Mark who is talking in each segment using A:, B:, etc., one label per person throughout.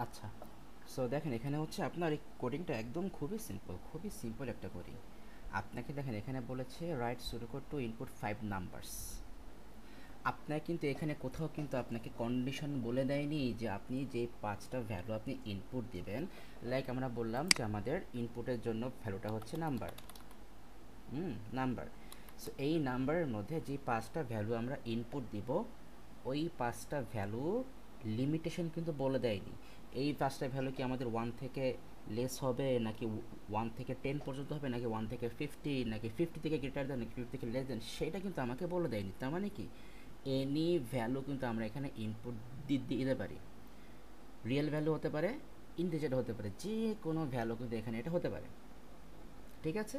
A: আচ্ছা, সো দেখেন এখানে হচ্ছে আপনার এই কোডিংটা একদম খুবই সিম্পল একটা কোডিং। আপনাকে দেখেন এখানে বলেছে write pseudocode to input 5 numbers. আপনার কিন্তু এখানে কোথাও কিন্তু আপনাকে কন্ডিশন বলে দেয়নি যে আপনি যে 5টা ভ্যালু আপনি ইনপুট দিবেন। লাইক আমরা বললাম যে আমাদের ইনপুটের জন্য ভ্যালুটা হচ্ছে নাম্বার, নাম্বার। সো এই নাম্বারের মধ্যে যে 5টা ভ্যালু আমরা ইনপুট দিব, ওই 5টা ভ্যালু লিমিটেশন কিন্তু বলে দেয়নি। এই 5টা ভ্যালু কি আমাদের 1 থেকে লেস হবে, নাকি 1 থেকে 10 পর্যন্ত হবে, নাকি 1 থেকে 50, নাকি 50 থেকে গ্রেটার দেন, নাকি 50 থেকে লেস দেন, সেটা কিন্তু আমাকে বলে দেয়নি। তার মানে কি, এনি ভ্যালু কিন্তু আমরা এখানে ইনপুট দিতে পারি। রিয়েল ভ্যালু হতে পারে, ইন্টিজার হতে পারে, যে কোনো ভ্যালু কিন্তু এখানে এটা হতে পারে। ঠিক আছে,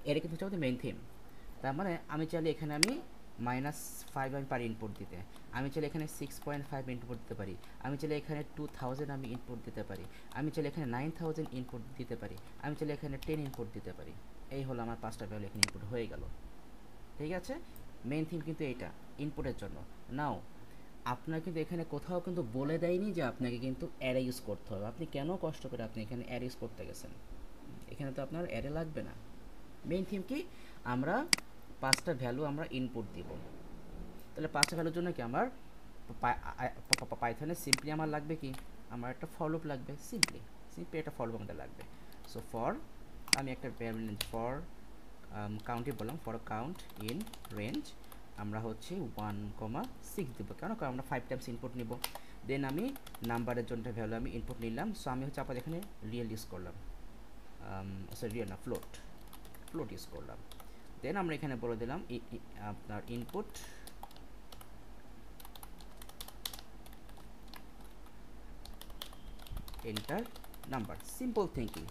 A: এটা কিন্তু হচ্ছে আমাদের মেইন থিম। তার মানে আমি চাইলে এখানে আমি -5 আমি পারি ইনপুট দিতে, আমি চাইলে এখানে 6.5 ইনপুট দিতে পারি, আমি চাইলে এখানে 2000 আমি ইনপুট দিতে পারি, আমি চাইলে এখানে 9000 ইনপুট দিতে পারি, আমি চাইলে এখানে 10 ইনপুট দিতে পারি। এই হলো আমার 5টা ভ্যালু এখানে ইনপুট হয়ে গেল। ঠিক আছে, মেইন থিম কিন্তু এইটা ইনপুটের জন্য। নাও আপনার কিন্তু এখানে কোথাও কিন্তু বলে দেয়নি যে আপনাকে কিন্তু অ্যারে ইউজ করতে হবে। আপনি কেন কষ্ট করে আপনি এখানে অ্যারে ইউজ করতে গেছেন? এখানে তো আপনার অ্যারে লাগবে না। মেইন থিম কি, আমরা 5টা ভ্যালু আমরা ইনপুট দিব। তাহলে 5টা ভ্যালুর জন্য কি আমার পাইথনে সিম্পলি আমার লাগবে কি, আমার একটা ফর লুপ লাগবে। সিম্পলি একটা ফর লুপ আমাদের লাগবে। সো ফর, আমি একটা ফর কাউন্টই বললাম, ফর কাউন্ট ইন রেঞ্জ আমরা হচ্ছে 1,6 দেবো। কেন? কারণ আমরা 5 টাইমস ইনপুট নিব। দেন আমি নাম্বারের জন্য ভ্যালু আমি ইনপুট নিলাম। সো আমি হচ্ছে আপনার এখানে রিয়েল ইউজ করলাম, সরি রিয়েল না, ফ্লোট ইউজ করলাম। দেন আমরা এখানে বলে দিলাম আপনার input enter number, simple thinking.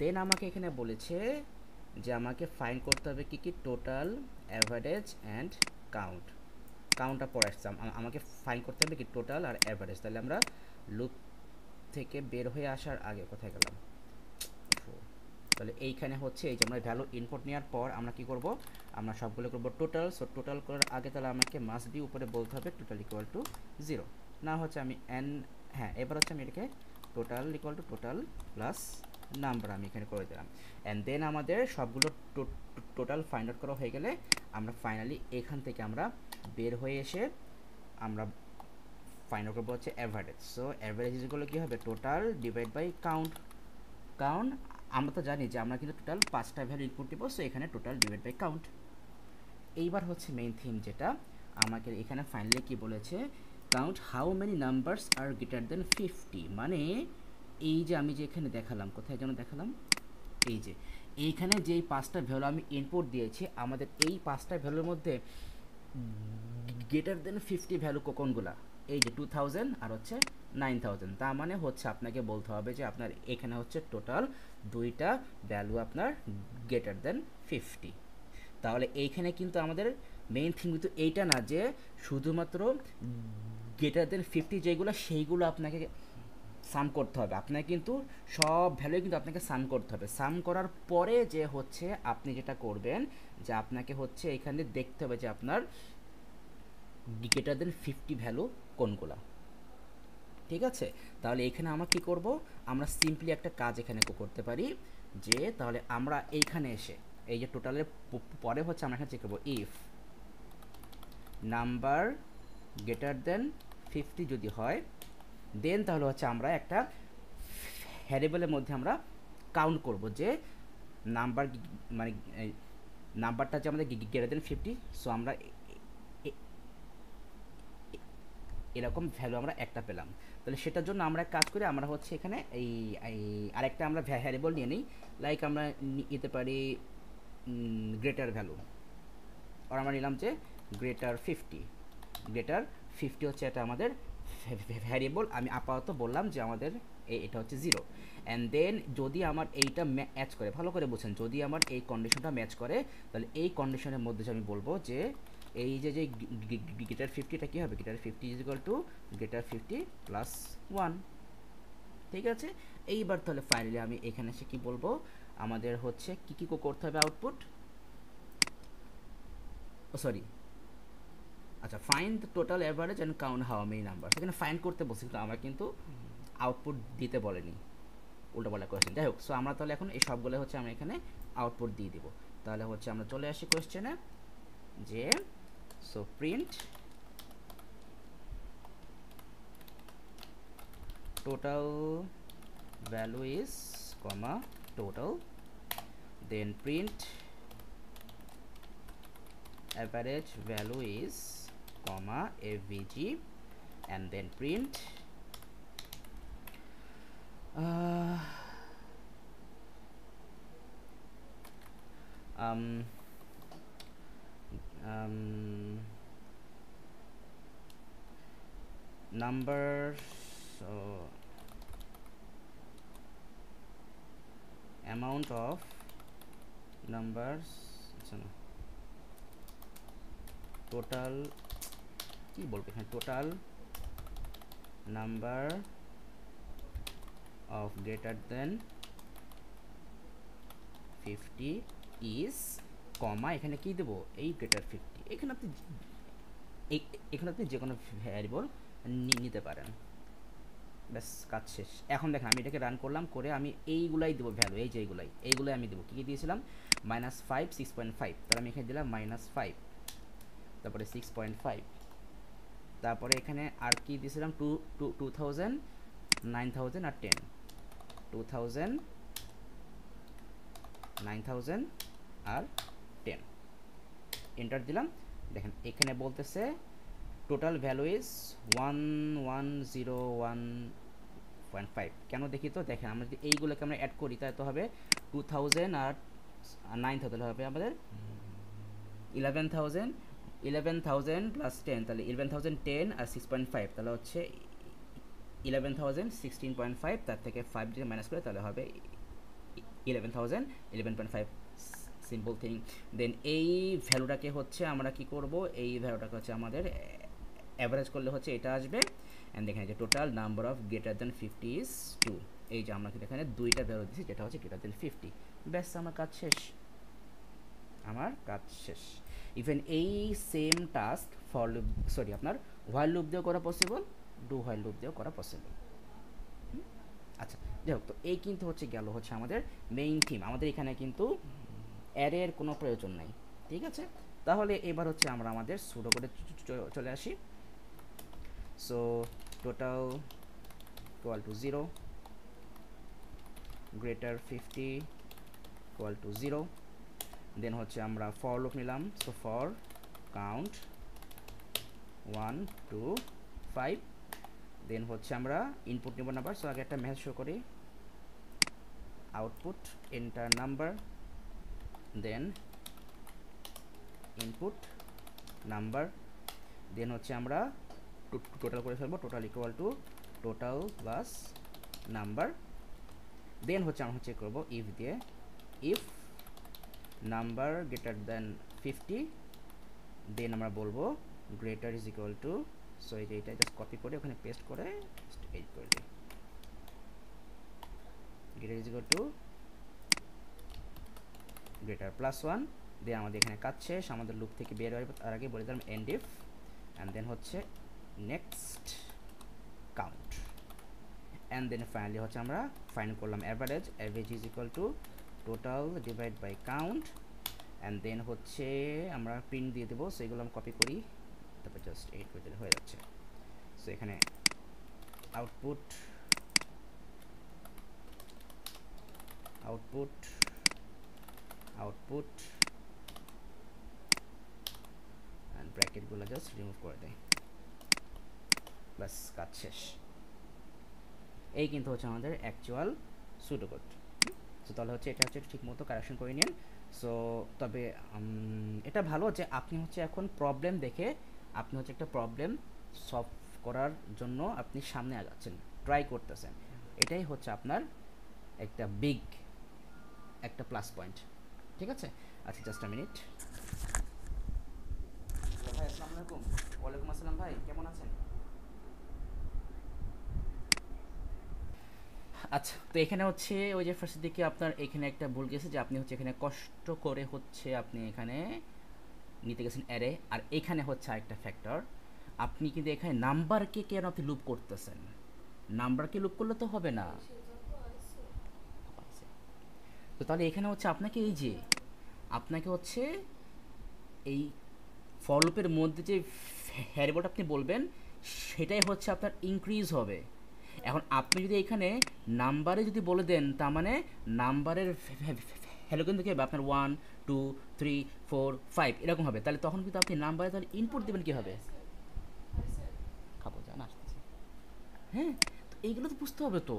A: Then আমাকে এখানে বলেছে যে আমাকে ফাইন্ড করতে হবে কি কি, টোটাল, অ্যাভারেজ অ্যান্ড কাউন্ট। কাউন্টটা পরে আসছে, আমাকে ফাইন্ড করতে হবে কি টোটাল আর অ্যাভারেজ। তাহলে আমরা লুপ থেকে বের হয়ে আসার আগে কোথায় গেলাম, তাহলে এইখানে হচ্ছে এই যে আমরা ভ্যালু ইনপুট নেওয়ার পর আমরা কি করব, আমরা সবগুলো করব টোটাল। সো টোটাল করার আগে তাহলে আমাকে মাস্ট বি উপরে বলতে হবে টোটাল ইকুয়াল টু 0। না হচ্ছে আমি এন, হ্যাঁ এবার হচ্ছে আমি এটাকে total equal to total plus number আমি এখানে করে দিলাম। অ্যান্ড দেন আমাদের সবগুলো টোটাল ফাইন্ড আউট করা হয়ে গেলে আমরা ফাইনালি এখান থেকে আমরা বের হয়ে এসে আমরা ফাইন্ড আউট করবো হচ্ছে অ্যাভারেজ। সো অ্যাভারেজ ইকুয়াল কী হবে, টোটাল ডিভাইড বাই কাউন্ট। কারণ আমরা তো জানি যে আমরা কিন্তু টোটাল 5টা ভ্যালু ইনপুট দিব, সো এখানে টোটাল ডিভাইড বাই কাউন্ট। এইবার হচ্ছে মেইন থিম, যেটা আমাকে এখানে ফাইনালি কি বলেছে, count how many numbers are greater than 50। মানে এই যে আমি যে এখানে দেখালাম, কোথায় যেন দেখালাম, এই যে এইখানে যেই 5টা ভ্যালু আমি ইনপুট দিয়েছি, আমাদের এই 5টা ভ্যালুর মধ্যে গ্রেটার দেন 50 ভ্যালু কোনগুলা, এই যে 2000 আর হচ্ছে 9000। তার মানে হচ্ছে আপনাকে বলতে হবে যে আপনার এখানে হচ্ছে টোটাল 2টা ভ্যালু আপনার গ্রেটার দেন 50। তাহলে এইখানে কিন্তু আমাদের মেইন থিং কিন্তু এইটা না যে শুধুমাত্র গ্রেটার দেন 50 যেগুলো সেইগুলো আপনাকে সাম করতে হবে। আপনাকে কিন্তু সব ভ্যালু কিন্তু আপনাকে সাম করতে হবে। সাম করার পরে যে হচ্ছে আপনি যেটা করবেন, যে আপনাকে হচ্ছে এখানে দেখতে হবে যে আপনার গ্রেটার দেন 50 ভ্যালু কোনগুলা। ঠিক আছে, তাহলে এখানে আমরা কি করব, আমরা সিম্পলি একটা কাজ এখানে করতে পারি, যে তাহলে আমরা এইখানে এসে এই যে টোটালের পরে হচ্ছে আমরা এখানে চেক করবো ইফ নাম্বার গ্রেটার দেন 50 যদি হয়, দেন তাহলে হচ্ছে আমরা একটা ভ্যারিয়েবলের মধ্যে আমরা কাউন্ট করব যে নাম্বার, মানে নাম্বারটা যে আমাদের গ্রেটার দেন 50। সো আমরা এরকম ভ্যালু আমরা একটা পেলাম। তাহলে সেটার জন্য আমরা এক কাজ করি, আমরা হচ্ছে এখানে এই আরেকটা আমরা ভ্যারিয়েবল নিয়ে নিই। লাইক আমরা নিতে পারি গ্রেটার ভ্যালু, আর আমরা নিলাম যে গ্রেটার 50 হচ্ছে এটা আমাদের ভ্যারিয়েবল। আমি আপাতত বললাম যে আমাদের এটা হচ্ছে 0। অ্যান্ড দেন যদি আমার এইটা ম্যাচ করে, ভালো করে বুঝছেন, যদি আমার এই কন্ডিশনটা ম্যাচ করে, তাহলে এই কন্ডিশনের মধ্যে আমি বলবো যে এই যে যে গ্রেটার 50টা কী হবে, greater 50 is equal two greater 50 plus 1। ঠিক আছে, এইবার তাহলে ফাইনালি আমি এখানে এসে কী বলবো, আমাদের হচ্ছে কী করতে হবে আউটপুট, ও সরি, আচ্ছা find the total average and count how many number. সেখানে ফাইন্ড করতে বলছি, কিন্তু আমরা কিন্তু আউটপুট দিতে বলেনি, উল্টোপাল্টা কোয়েশ্চেন। যাই হোক, সো আমরা তাহলে এখন এই সবগুলো হচ্ছে আমরা এখানে আউটপুট দিয়ে দিব। তাহলে হচ্ছে আমরা চলে আসি কোয়েশ্চেনে যে so print total value is comma total, then print average value is comma avg, and then print uh, um, number, so amount of numbers, total কি বলবো এখানে, total number of greater than 50 is comma, এখানে কি দেবো, এই greater 50। এখানে আপনি এখানে আপনি যে কোনো ভ্যারিয়েবল নিতে পারেন। ব্যাস কাজ শেষ। এখন দেখেন আমি এটাকে রান করলাম, করে আমি এইগুলাই দেবো ভ্যালু, এই যে এইগুলাই আমি দেবো। কী কী দিয়েছিলাম, -5 6.5, তাহলে আমি এখানে দিলাম -5, তারপরে 6.5, তারপরে এখানে আর কি দিয়েছিলাম 2000 9000 আর 10, 2000 9000 আর 10, এন্টার দিলাম। দেখেন এখানে বলতেছে টোটাল ভ্যালু ইজ 1101.5। কেন দেখি তো, দেখেন আমরা যদি এইগুলোকে আমরা অ্যাড করি তাহলে তো হবে 2000 আর 9000 হবে আমাদের 11,000 প্লাস 10, তাহলে 11,010 আর 6.5, তাহলে হচ্ছে 11,000 16.5, তার থেকে 5 যদি মাইনাস করে তাহলে হবে 11,000 11.5, সিম্পল থিং। দেন এই ভ্যালুটাকে হচ্ছে আমরা কি করব, এই ভ্যালুটাকে হচ্ছে আমাদের অ্যাভারেজ করলে হচ্ছে এটা আসবে। অ্যান্ড দেখেন যে total number of greater than 50 is 2, এই যে আমরা এখানে দুইটা ভ্যালু দিচ্ছি যেটা হচ্ছে গ্রেটার দেন 50। ব্যাস আমার কাজ শেষ, আমার কাজ শেষ। ইভেন এই same task for loop, sorry আপনার হোয়াইল লুপ দিয়েও করা পসিবল, ডু হোয়াইল লুপ দিয়েও করা পসিবল। আচ্ছা যাই হোক, তো এই কিন্তু হচ্ছে গেল হচ্ছে আমাদের মেইন থিম। আমাদের এখানে কিন্তু অ্যারের কোনো প্রয়োজন নাই, ঠিক আছে। তাহলে এবার হচ্ছে আমরা আমাদের সুডো কোডে চলে আসি। So total equal to 0, greater 50 equal to 0, then হচ্ছে আমরা ফর লুপ নিলাম। সো ফর কাউন্ট 1 2 5, দেন হচ্ছে আমরা ইনপুট নেব নাম্বার। সো আগে একটা মেসেজ শো করি, output enter number, then input number, then হচ্ছে আমরা টোটাল করে ফেলবো, total equal to total plus number. Then হচ্ছে আমরা চেক করবো ইফ দিয়ে, if number greater than 50, then আমরা বলবো greater is equal two, so এইটা জাস্ট কপি করে ওখানে পেস্ট করে এই করে দিই, greater is equal two greater plus 1। দেন আমাদের এখানে কাজ শেষ, আমাদের লুপ থেকে বের হয়ে তার আগে বলে দিলাম এন্ড ইফ, অ্যান্ড দেন হচ্ছে next count, and then finally হচ্ছে আমরা ফাইন্ড করলাম average is equal to total divide by count, and then হচ্ছে আমরা প্রিন্ট দিয়ে দেবো। সো এগুলো আমরা কপি করি, তারপর জাস্ট এডিট করে দিলে হয়ে যাচ্ছে। সো এখানে আউটপুট আউটপুট আউটপুট অ্যান্ড ব্র্যাকেটগুলো জাস্ট রিমুভ করে দেয়, বাস কাজ শেষ। এই কিন্তু হচ্ছে আমাদের অ্যাকচুয়াল সুডো কোড। সো তাহলে হচ্ছে এটা হচ্ছে ঠিক মতো কারেকশন করে নিন। সো তবে এটা ভালো যে আপনি হচ্ছে এখন প্রবলেম দেখে আপনি হচ্ছে একটা প্রবলেম সলভ করার জন্য আপনি সামনে আগাচ্ছেন, ট্রাই করতেছেন, এটাই হচ্ছে আপনার একটা বিগ একটা প্লাস পয়েন্ট, ঠিক আছে। আচ্ছা জাস্ট আ মিনিট। ভাই আসসালামু আলাইকুম। ওয়ালাইকুম আসসালাম ভাই, কেমন আছেন? আচ্ছা, তো এখানে হচ্ছে ওই যে ফার্স্টের দিকে আপনার এখানে একটা ভুল গেছে যে আপনি হচ্ছে এখানে কষ্ট করে হচ্ছে আপনি এখানে নিতে গেছেন অ্যারে, আর এখানে হচ্ছে আরেকটা ফ্যাক্টর, আপনি কিন্তু এখানে নাম্বারকে কেন আপনি লুপ করতেছেন, নাম্বারকে লুপ করলে তো হবে না। তো তাহলে এখানে হচ্ছে আপনাকে এই যে আপনাকে হচ্ছে এই ফর লুপের মধ্যে যে ভ্যারিয়েবলটা আপনি বলবেন সেটাই হচ্ছে আপনার ইনক্রিজ হবে। এখন আপনি যদি এখানে নাম্বারে যদি বলে দেন তার মানে নাম্বারের ভ্যালু কিন্তু কী হবে আপনার 1 2 3 4 5 এরকম হবে। তাহলে তখন কিন্তু আপনি নাম্বারে তাহলে ইনপুট দেবেন কীভাবে? খাবো জান আসতেছে। হ্যাঁ, তো এইগুলো তো বুঝতে হবে তো।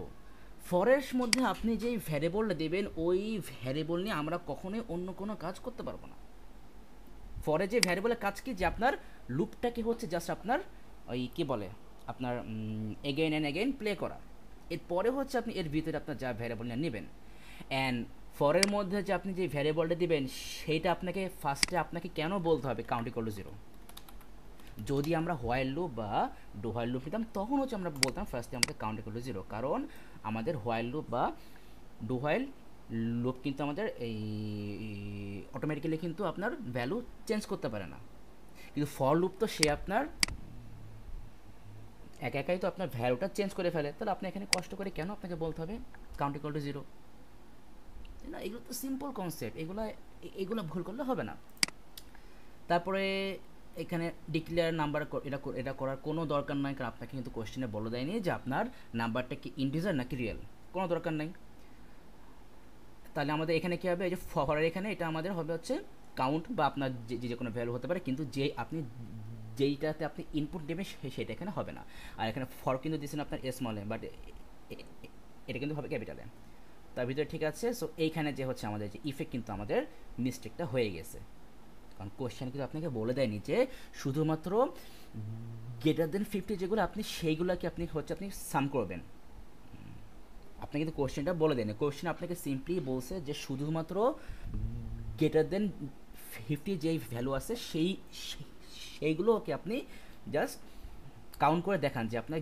A: ফরের মধ্যে আপনি যেই ভ্যারিয়েবলটা দেবেন ওই ভ্যারিয়েবল নিয়ে আমরা কখনোই অন্য কোনো কাজ করতে পারবো না। ফরে যে ভ্যারিয়েবলের কাজ কি যে আপনার লুপটাকে হচ্ছে জাস্ট আপনার ওই কী বলে আপনার এগেইন অ্যান্ড এগেইন প্লে করা। এরপরে হচ্ছে আপনি এর ভিতরে আপনার যা ভ্যারিয়েবল নিয়ে নেবেন। অ্যান্ড ফরের মধ্যে যে আপনি যে ভ্যারিয়েবলটা দিবেন সেইটা আপনাকে ফার্স্টে আপনাকে কেন বলতে হবে কাউন্ট ইকুয়াল টু 0। যদি আমরা হোয়াইল লুপ বা ডু হোয়াইল লুপ নিতাম তখন হচ্ছে আমরা বলতাম ফার্স্টে আমাদের কাউন্ট ইকুয়াল টু 0, কারণ আমাদের হোয়াইল লুপ বা ডু হোয়াইল লুপ কিন্তু আমাদের এই অটোমেটিক্যালি কিন্তু আপনার ভ্যালু চেঞ্জ করতে পারে না। কিন্তু ফর লুপ তো সে আপনার একা একাই তো আপনার ভ্যালুটা চেঞ্জ করে ফেলে। তাহলে আপনি এখানে কষ্ট করে কেন আপনাকে বলতে হবে কাউন্ট ইকুয়াল টু 0? না, এগুলো তো সিম্পল কনসেপ্ট, এগুলো ভুল করলে হবে না। তারপরে এখানে ডিক্লেয়ার নাম্বার এটা করার কোনো দরকার নাই, কারণ আপনাকে কিন্তু কোশ্চেনে বলে দেয়নি যে আপনার নাম্বারটা কি ইন্টিজার নাকি রিয়েল, কোনো দরকার নাই। তাহলে আমাদের এখানে কী হবে, এই যে ফরের এখানে এটা আমাদের হবে হচ্ছে কাউন্ট বা আপনার যে কোনো ভ্যালু হতে পারে, কিন্তু যে আপনি যেইটাতে আপনি ইনপুট দেবেন সেটা এখানে হবে না। আর এখানে ফর কিন্তু দিচ্ছেন আপনার স্মল এ, বাট এটা কিন্তু হবে ক্যাপিটালে। তার ভিতরে ঠিক আছে। সো এইখানে যে হচ্ছে আমাদের যে ইফেক্ট কিন্তু আমাদের মিস্টেকটা হয়ে গেছে, কারণ কোশ্চেন কিন্তু আপনাকে বলে দেয়নি যে শুধুমাত্র গ্রেটার দেন 50 যেগুলো আপনি সেইগুলোকে আপনি হচ্ছে আপনি সাম করবেন। আপনি কিন্তু কোশ্চেনটা বলে দেয়নি, কোশ্চেন আপনাকে সিম্পলি বলছে যে শুধুমাত্র গ্রেটার দেন 50 যেই ভ্যালু আছে সেইগুলোকে আপনি জাস্ট কাউন্ট করে দেখান যে আপনার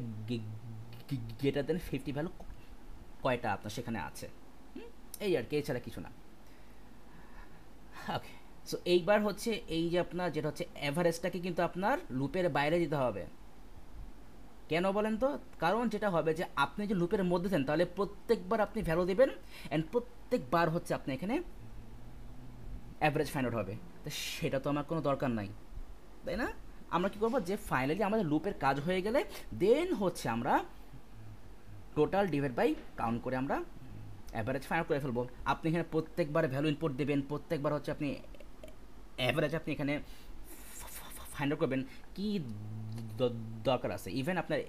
A: গ্রেটার দেন 50 ভ্যালু কয়টা আপনার সেখানে আছে। এই আর কি, এছাড়া কিছু না। ওকে, সো এইবার হচ্ছে এই যে আপনার যেটা হচ্ছে অ্যাভারেজটাকে কিন্তু আপনার লুপের বাইরে দিতে হবে। কেন বলেন তো? কারণ যেটা হবে যে আপনি যে লুপের মধ্যে দেন তাহলে প্রত্যেকবার আপনি ভ্যালু দেবেন অ্যান্ড প্রত্যেকবার হচ্ছে আপনি এখানে অ্যাভারেজ ফাইন্ড আউট হবে। তো সেটা তো আমার কোনো দরকার নাই, তাই না? আমরা কী করবো যে ফাইনালি আমাদের লুপের কাজ হয়ে গেলে দেন হচ্ছে আমরা টোটাল ডিভাইড বাই কাউন্ট করে আমরা অ্যাভারেজ ফাইন্ড আউট করে ফেলবো। আপনি এখানে প্রত্যেকবার ভ্যালু ইনপুট দেবেন, প্রত্যেকবার হচ্ছে আপনি অ্যাভারেজ আপনি এখানে ফাইন্ড আউট করবেন, কী দরকার আছে? ইভেন আপনার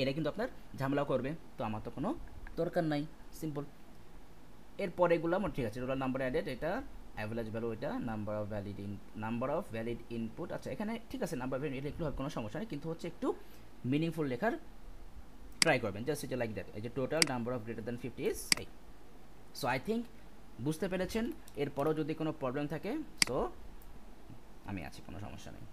A: এটা কিন্তু আপনার ঝামেলাও করবে, তো আমার তো কোনো দরকার নাই, সিম্পল। এরপরে এগুলো আমার ঠিক আছে, টোটাল নাম্বার অ্যাডেড, এটা অ্যাভারেজ ভ্যালু, এটা নাম্বার অফ ভ্যালিড ইনপুট। আচ্ছা, এখানে ঠিক আছে নাম্বার অফ ভ্যালিড লিখলে কোনো সমস্যা নেই, কিন্তু হচ্ছে একটু মিনিংফুল লেখার ট্রাই করবেন, জাস্ট এটা লাইক দ্যাট, এই যে total number of greater than 50 is 8। So I think বুঝতে পেরেছেন। এরপরও যদি কোনো প্রবলেম থাকে সো আমি আছি, কোনো সমস্যা নেই।